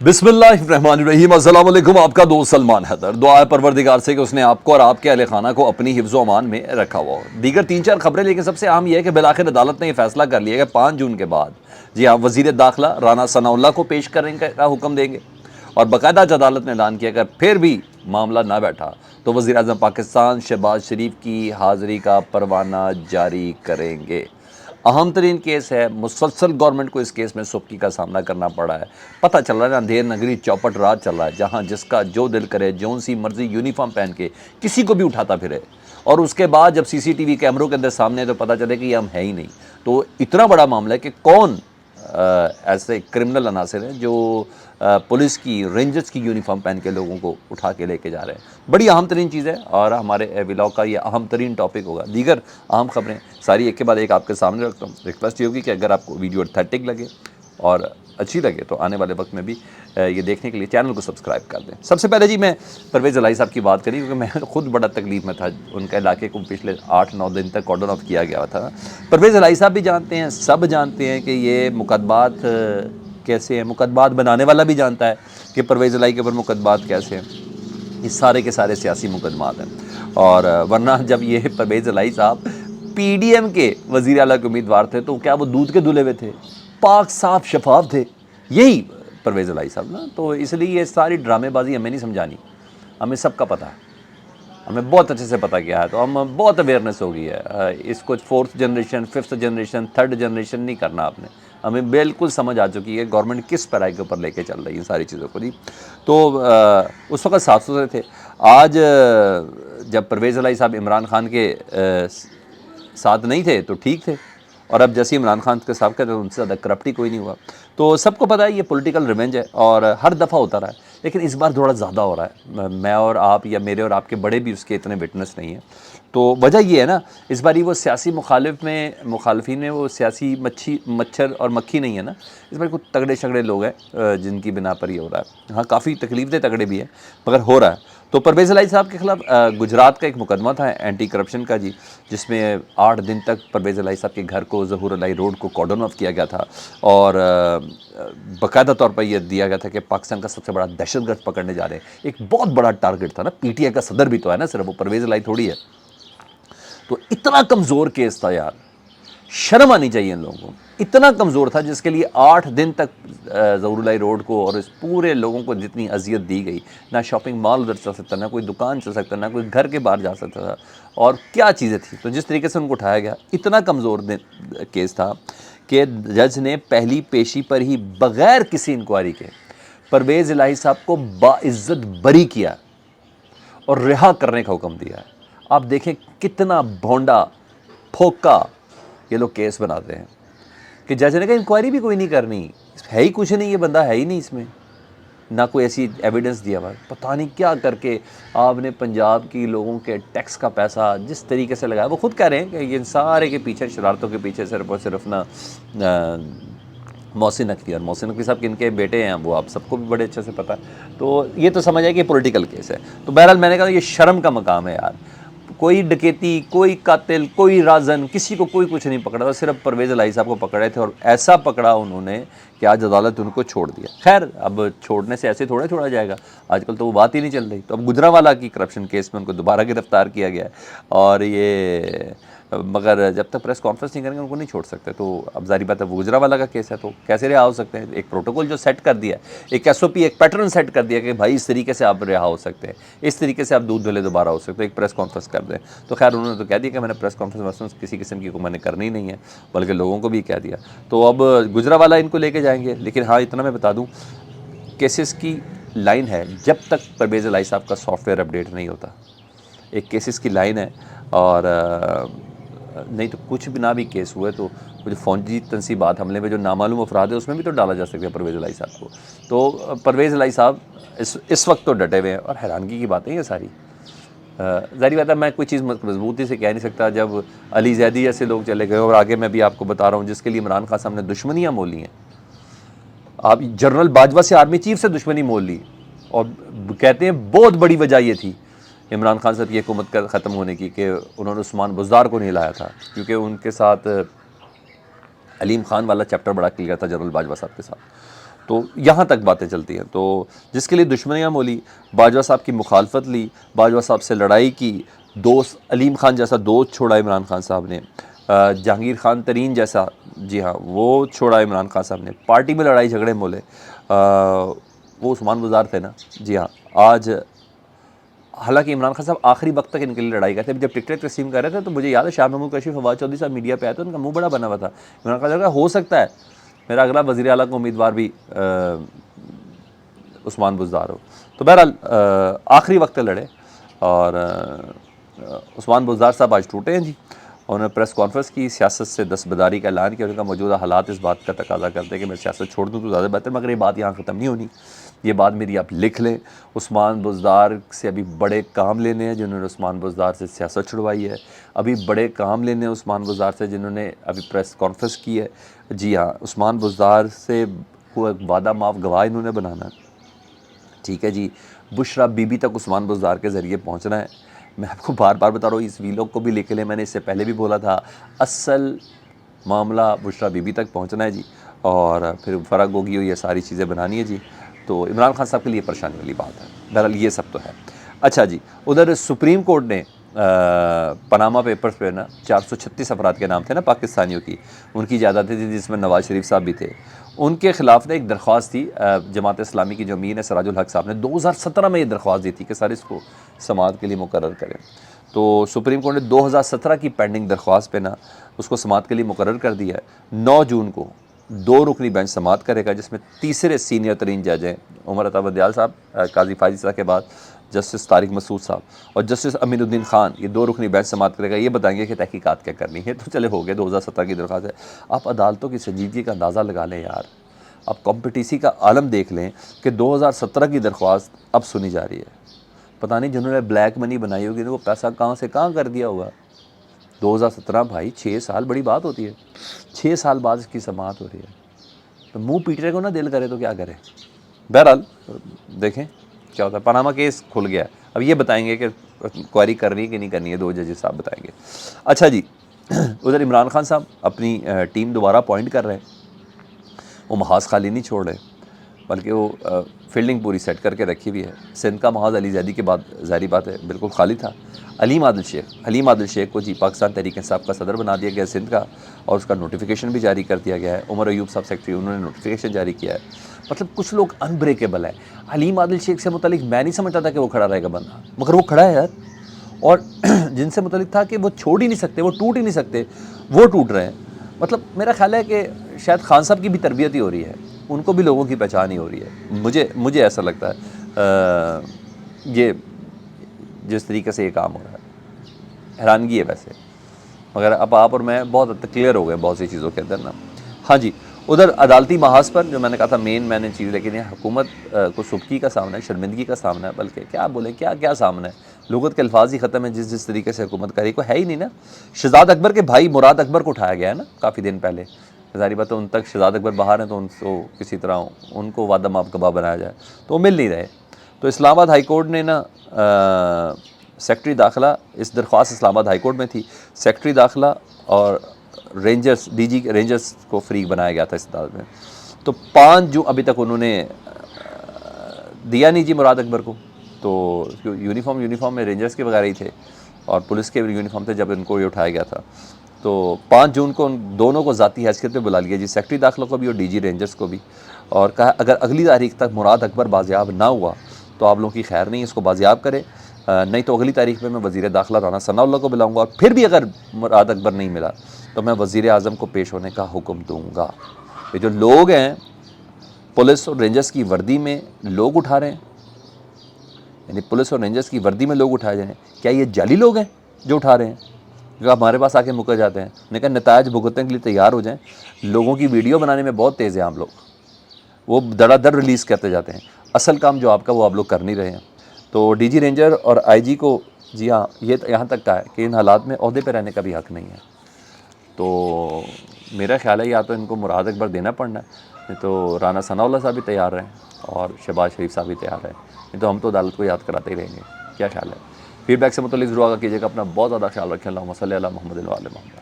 बिस्मिल्लाहिर्रहमानिर्रहीम। अस्सलाम वालेकुम। आपका दोस्त सलमान हैदर। दुआ है परवरदिगार से कि उसने आपको और आपके अहले खाना को अपनी हिफ्ज़ अमान में रखा हुआ हो। दीगर 3-4 खबरें, लेकिन सबसे अहम यह है कि बिलाखिर अदालत ने यह फैसला कर लिया कि 5 जून के बाद जी हाँ वज़ीर दाखिला राना सनाउल्लाह को पेश करने का हुक्म देंगे। और बाकायदा अदालत ने ऐलान किया कि अगर फिर भी मामला ना बैठा तो वज़ीर आज़म पाकिस्तान शहबाज शरीफ की हाज़िरी का परवाना जारी करेंगे। अहम तरीन केस है। मुसलसल गवर्नमेंट को इस केस में सुबकी का सामना करना पड़ा है। पता चल रहा है ना, अंधेर नगरी चौपट राज चल रहा है, जहाँ जिसका जो दिल करे जौन सी मर्जी यूनिफॉर्म पहन के किसी को भी उठाता फिरे। और उसके बाद जब सीसीटीवी कैमरों के अंदर सामने है तो पता चले कि ये हम है ही नहीं। तो इतना बड़ा मामला है कि कौन ऐसे क्रिमिनल अनासर हैं जो पुलिस की रेंजर्स की यूनिफॉर्म पहन के लोगों को उठा के लेके जा रहे हैं। बड़ी अहम तरीन चीज़ है और हमारे व्लॉग का ये अहम तरीन टॉपिक होगा। दीगर अहम खबरें सारी एक के बाद एक आपके सामने रखता हूँ। रिक्वेस्ट ये होगी कि अगर आपको वीडियो अथेंटिक लगे और अच्छी लगे तो आने वाले वक्त में भी ये देखने के लिए चैनल को सब्सक्राइब कर दें। सबसे पहले जी मैं परवेज़ इलाही साहब की बात करी, क्योंकि मैं खुद बड़ा तकलीफ में था। उनका इलाके को पिछले 8-9 दिन तक कॉर्डन ऑफ किया गया था। परवेज़ इलाही साहब भी जानते हैं, सब जानते हैं कि ये मुकदमात कैसे हैं। मुकदमात बनाने वाला भी जानता है कि परवेज़ इलाही के ऊपर मुकदमात कैसे हैं। ये सारे के सारे सियासी मुकदमात हैं। और वरना जब ये परवेज़ इलाही साहब PDM के वज़ीर आला के उम्मीदवार थे तो क्या वो दूध के धुले हुए थे? पाक साफ शफाफ थे। यही परवेज़ इलाही साहब ना। तो इसलिए ये सारी ड्रामेबाजी हमें नहीं समझानी, हमें सबका पता है, हमें बहुत अच्छे से पता क्या है। तो हम बहुत अवेयरनेस हो गई है। इसको 4th generation 5th generation 3rd generation नहीं करना आपने। हमें बिल्कुल समझ आ चुकी है गवर्नमेंट किस पैराई के ऊपर लेके चल रही है सारी चीज़ों को जी। तो उस वक्त साफ सुथरे थे। आज जब परवेज़ इलाही साहब इमरान खान के साथ नहीं थे तो ठीक थे, और अब जैसे इमरान खान के साथ कहते हैं उनसे ज़्यादा करप्ट ही कोई नहीं हुआ। तो सबको पता है ये पॉलिटिकल रिवेंज है और हर दफ़ा होता रहा है, लेकिन इस बार थोड़ा ज़्यादा हो रहा है। मैं और आप या मेरे और आपके बड़े भी उसके इतने विटनेस नहीं हैं। तो वजह ये है ना, इस बार वो सियासी मुखालफिन में वो सियासी मच्छर और मक्खी नहीं है ना। इस बार कुछ तगड़े शगड़े लोग हैं जिनकी बिना पर ये हो रहा है। हाँ, काफ़ी तकलीफ तगड़े भी हैं मगर हो रहा है। तो परवेज़ इलाही साहब के खिलाफ गुजरात का एक मुकदमा था एंटी करप्शन का जी, जिसमें 8 दिन तक परवेज़ इलाही साहब के घर को ज़हूर इलाही रोड को कॉर्डन ऑफ किया गया था। और बाकायदा तौर पर यह दिया गया था कि पाकिस्तान का सबसे बड़ा दहशतगर्द पकड़ने जा रहे हैं। एक बहुत बड़ा टारगेट था ना। PTI का सदर भी तो है ना, सिर्फ वो परवेज़ इलाही थोड़ी है। तो इतना कमज़ोर केस था यार, शर्म आनी चाहिए इन लोगों को। इतना कमज़ोर था जिसके लिए 8 दिन तक ज़हूर इलाही रोड को और इस पूरे लोगों को जितनी अजियत दी गई, ना शॉपिंग मॉल उधर चल सकता, ना कोई दुकान चल सकता, ना कोई घर के बाहर जा सकता था, और क्या चीज़ें थी। तो जिस तरीके से उनको उठाया गया, इतना कमज़ोर केस था कि जज ने पहली पेशी पर ही बग़ैर किसी इंक्वायरी के परवेज़ इलाही साहब को बाइज़्ज़त बरी किया और रिहा करने का हुक्म दिया है। आप देखें कितना भोंडा फोका ये लोग केस बनाते हैं कि जज ने कहा इंक्वायरी भी कोई नहीं करनी, है ही कुछ नहीं, ये बंदा है ही नहीं, इसमें ना कोई ऐसी एविडेंस दिया हुआ। पता नहीं क्या करके आपने पंजाब की लोगों के टैक्स का पैसा जिस तरीके से लगाया। वो खुद कह रहे हैं कि ये सारे के पीछे, शरारतों के पीछे सिर्फ और सिर्फ ना मोहसिन नकवी, और मोहसिन नकवी साहब किनके बेटे हैं वो आप सबको भी बड़े अच्छे से पता है। तो ये तो समझ आए कि पॉलिटिकल केस है। तो बहरहाल मैंने कहा ये शर्म का मकाम है यार। कोई डकैती, कोई कातिल, कोई राजन, किसी को कोई कुछ नहीं पकड़ा था, सिर्फ परवेज़ इलाही साहब को पकड़े थे। और ऐसा पकड़ा उन्होंने कि आज अदालत उनको छोड़ दिया। खैर, अब छोड़ने से ऐसे थोड़ा छोड़ा जाएगा, आजकल तो वो बात ही नहीं चल रही। तो अब गुजरावाला की करप्शन केस में उनको दोबारा गिरफ्तार किया गया है, और ये मगर जब तक प्रेस कॉन्फ्रेंस नहीं करेंगे उनको नहीं छोड़ सकते। तो अब जारी बात है वो गुजरावाला का केस है, तो कैसे रिहा हो सकते हैं। एक प्रोटोकॉल जो सेट कर दिया, एक SOP, एक पैटर्न सेट कर दिया कि भाई इस तरीके से आप रिहा हो सकते हैं, इस तरीके से आप दूध धुले दोबारा हो सकते हैं, एक प्रेस कॉन्फ्रेंस कर दें। तो खैर उन्होंने तो कह दिया कि मैंने प्रेस कॉन्फ्रेंस किसी किस्म की को मैंने करनी नहीं है, बल्कि लोगों को भी कह दिया। तो अब गुजरावाला इनको लेके जाएंगे। लेकिन हाँ, इतना मैं बता दूँ, केसेस की लाइन है जब तक परवेज़ इलाही साहब का सॉफ्टवेयर अपडेट नहीं होता। एक केसेस की लाइन है, और नहीं तो कुछ भी ना भी केस हुए तो वो जो फौजी तनसीबात हमले में जो नामालूम अफराद है उसमें भी तो डाला जा सकता है परवेज़ इलाही साहब को। तो परवेज़ इलाही साहब इस वक्त तो डटे हुए हैं, और हैरानगी की बातें ये सारी। ज़ाहिर बात है मैं कोई चीज़ मजबूती से कह नहीं सकता जब अली जैदी जैसे लोग चले गए, और आगे मैं भी आपको बता रहा हूँ जिसके लिए इमरान खान साहब ने दुश्मनियाँ मोली हैं। आप जनरल बाजवा से आर्मी चीफ से दुश्मनी मोल ली, और कहते हैं बहुत बड़ी वजह ये थी इमरान खान साहब की हुकूमत का ख़त्म होने की कि उन्होंने उस्मान बुज़दार को नहीं लाया था, क्योंकि उनके साथ अलीम खान वाला चैप्टर बड़ा क्लियर था जनरल बाजवा साहब के साथ। تو یہاں تک باتیں چلتی ہیں. تو جس کے لیے دشمنیاں مولی، باجوہ صاحب کی مخالفت لی، باجوہ صاحب سے لڑائی کی، دوست علیم خان جیسا دوست چھوڑا عمران خان صاحب نے، جہانگیر خان ترین جیسا، جی ہاں وہ چھوڑا عمران خان صاحب نے، پارٹی میں لڑائی جھگڑے مولے. وہ عثمان بزدار تھے نا، جی ہاں. آج حالانکہ عمران خان صاحب آخری وقت تک ان کے لیے لڑائی کرتے. جب ٹکٹیں تقسیم کر رہے تھے تو مجھے یاد ہے شاہ محمود کشی، فواد چودھری صاحب میڈیا پہ آئے تو ان کا منہ بڑا بنا ہوا تھا. عمران خان صاحب ہو سکتا ہے میرا اگلا وزیر اعلیٰ کا امیدوار بھی عثمان بزدار ہو. تو بہرحال آخری وقت لڑے اور عثمان بزدار صاحب آج ٹوٹے ہیں جی. انہوں نے پریس کانفرنس کی، سیاست سے دستبرداری کا اعلان کیا. ان کا موجودہ حالات اس بات کا تقاضا کرتے ہیں کہ میں سیاست چھوڑ دوں تو زیادہ بہتر، مگر یہ بات یہاں ختم نہیں ہونی. یہ بات میری آپ لکھ لیں. عثمان بزدار سے ابھی بڑے کام لینے ہیں جنہوں نے عثمان بزدار سے سیاست چھڑوائی ہے. ابھی بڑے کام لینے ہیں عثمان بزدار سے جنہوں نے ابھی پریس کانفرنس کی ہے. جی ہاں، عثمان بزدار سے وعدہ معاف گواہ انہوں نے بنانا ہے. ٹھیک ہے جی. بشرا بی بی تک عثمان بزدار کے ذریعے پہنچنا ہے. میں آپ کو بار بار بتا رہا ہوں، اس ویلاگ کو بھی لے کے لیں، میں نے اس سے پہلے بھی بولا تھا، اصل معاملہ بشرا بی بی تک پہنچنا ہے جی. اور پھر فرق ہوگی، یہ ساری چیزیں بنانی ہے جی. تو عمران خان صاحب کے لیے پریشانی والی بات ہے. بہرحال یہ سب تو ہے. اچھا جی، ادھر سپریم کورٹ نے پاناما پیپرز پہ نا 436 افراد کے نام تھے نا پاکستانیوں کی، ان کی جائیدادیں تھیں جس میں نواز شریف صاحب بھی تھے. ان کے خلاف نے ایک درخواست تھی. جماعت اسلامی کی جو امین ہے سراج الحق صاحب نے 2017 میں یہ درخواست دی تھی کہ سر اس کو سماعت کے لیے مقرر کریں. تو سپریم کورٹ نے 2017 کی پینڈنگ درخواست پہ نا اس کو سماعت کے لیے مقرر کر دیا ہے. 9 جون کو 2 رکنی بینچ سماعت کرے گا، جس میں تیسرے سینئر ترین جج ہیں عمر عطا بندیال صاحب، قاضی فائز صاحب کے بعد جسٹس طارق مسعود صاحب اور جسٹس امین الدین خان. یہ 2 رکنی بینچ سماعت کرے گا. یہ بتائیں گے کہ تحقیقات کیا کرنی ہے. تو چلے ہو گئے، 2017 کی درخواست ہے. آپ عدالتوں کی سنجیدگی کا اندازہ لگا لیں یار. آپ کمپٹیسی کا عالم دیکھ لیں کہ 2017 کی درخواست اب سنی جا رہی ہے. پتہ نہیں جنہوں نے بلیک منی بنائی ہوگی وہ پیسہ کہاں سے کہاں کر دیا ہوگا. 2017 بھائی 6 سال بڑی بات ہوتی ہے. 6 سال بعد اس کی سماعت ہو رہی ہے. تو منہ پیٹنے کو نہ دل کرے تو کیا کرے. بہرحال دیکھیں کیا ہوتا ہے. پاناما کیس کھل گیا ہے. اب یہ بتائیں گے کہ کوائری کرنی ہے کہ نہیں کرنی ہے، 2 ججز صاحب بتائیں گے. اچھا جی، ادھر عمران خان صاحب اپنی ٹیم دوبارہ اپوائنٹ کر رہے ہیں. وہ محاذ خالی نہیں چھوڑ رہے بلکہ وہ فیلڈنگ پوری سیٹ کر کے رکھی ہوئی ہے. سندھ کا محاذ علی زیدی کے بعد ظاہری بات ہے بالکل خالی تھا. حلیم عادل شیخ کو جی پاکستان تحریک انصاف کا صدر بنا دیا گیا سندھ کا، اور اس کا نوٹیفیکیشن بھی جاری کر دیا گیا ہے. عمر ایوب صاحب سیکٹری، انہوں نے نوٹیفیکیشن جاری کیا ہے. مطلب کچھ لوگ انبریکیبل ہیں. حلیم عادل شیخ سے متعلق میں نہیں سمجھتا تھا کہ وہ کھڑا رہے گا بندہ، مگر وہ کھڑا ہے یار. اور جن سے متعلق تھا کہ وہ چھوڑ ہی نہیں سکتے، وہ ٹوٹ ہی نہیں سکتے، وہ ٹوٹ رہے ہیں. مطلب میرا خیال ہے کہ شاید خان صاحب کی بھی تربیت ہی ہو رہی ہے، ان کو بھی لوگوں کی پہچان ہی ہو رہی ہے. مجھے ایسا لگتا ہے یہ جس طریقے سے یہ کام ہو رہا ہے، حیرانگی ہے ویسے، مگر اب آپ اور میں بہت حد تک کلیئر ہو گئے بہت سی چیزوں کے اندر نا. ہاں جی، ادھر عدالتی محاذ پر جو میں نے کہا تھا میں نے چیز، لیکن یہ حکومت کو سبکی کا سامنا ہے، شرمندگی کا سامنا ہے، بلکہ کیا بولیں کیا سامنا ہے. لغت کے الفاظ ہی ختم ہیں. جس طریقے سے حکومت کری کوئی ہے ہی نہیں نا. شہزاد اکبر کے بھائی مراد اکبر کو اٹھایا گیا ہے نا کافی دن پہلے. ظاہری بات ہے ان تک شہزاد اکبر باہر ہیں تو ان کو کسی طرح ان کو وعدہ معاف گواہ بنایا جائے تو وہ مل نہیں رہے. تو اسلام آباد ہائی کورٹ نے نا سیکٹری داخلہ، اس درخواست اسلام آباد ہائی کورٹ میں تھی، سیکٹری داخلہ اور رینجرز ڈی جی رینجرز کو فریق بنایا گیا تھا اس عدالت میں. تو 5 جو ابھی تک انہوں نے دیا نہیں جی مراد اکبر کو. تو یونیفارم میں رینجرز کے وغیرہ ہی تھے اور پولیس کے یونیفارم تھے جب ان کو یہ اٹھایا گیا تھا. تو 5 جون کو ان دونوں کو ذاتی حیثیت پہ بلا لیا جی، سیکٹری داخلہ کو بھی اور ڈی جی رینجرز کو بھی، اور کہا اگر اگلی تاریخ تک مراد اکبر بازیاب نہ ہوا تو آپ لوگوں کی خیر نہیں، اس کو بازیاب کرے، نہیں تو اگلی تاریخ میں وزیر داخلہ رانا ثناء اللہ کو بلاؤں گا، اور پھر بھی اگر مراد اکبر نہیں ملا تو میں وزیر اعظم کو پیش ہونے کا حکم دوں گا. یہ جو لوگ ہیں پولیس اور رینجرز کی وردی میں لوگ اٹھا رہے ہیں، یعنی پولیس اور رینجرز کی وردی میں لوگ اٹھائے جائیں، کیا یہ جعلی لوگ ہیں جو اٹھا رہے ہیں جو ہمارے پاس آ کے مکر جاتے ہیں؟ نے کہا نتائج بھگتنے کے لیے تیار ہو جائیں. لوگوں کی ویڈیو بنانے میں بہت تیز ہیں آپ لوگ، وہ دڑا دڑ ریلیز کرتے جاتے ہیں. اصل کام جو آپ کا وہ آپ لوگ کر نہیں رہے ہیں. تو ڈی جی رینجر اور آئی جی کو جی ہاں یہ یہاں تک کا ہے کہ ان حالات میں عہدے پہ رہنے کا بھی حق نہیں ہے. تو میرا خیال ہے یا تو ان کو مراد اکبر دینا پڑنا ہے، نہیں تو رانا ثناء اللہ صاحب بھی تیار رہیں اور شہباز شریف صاحب بھی تیار رہیں، نہیں تو ہم تو عدالت کو یاد کراتے ہی رہیں گے. کیا خیال ہے؟ فیڈ بیک سے متعلق ضرور آگاہ کیجیے گا. اپنا بہت زیادہ خیال رکھیں. اللہم صلی علی محمد و علی محمد.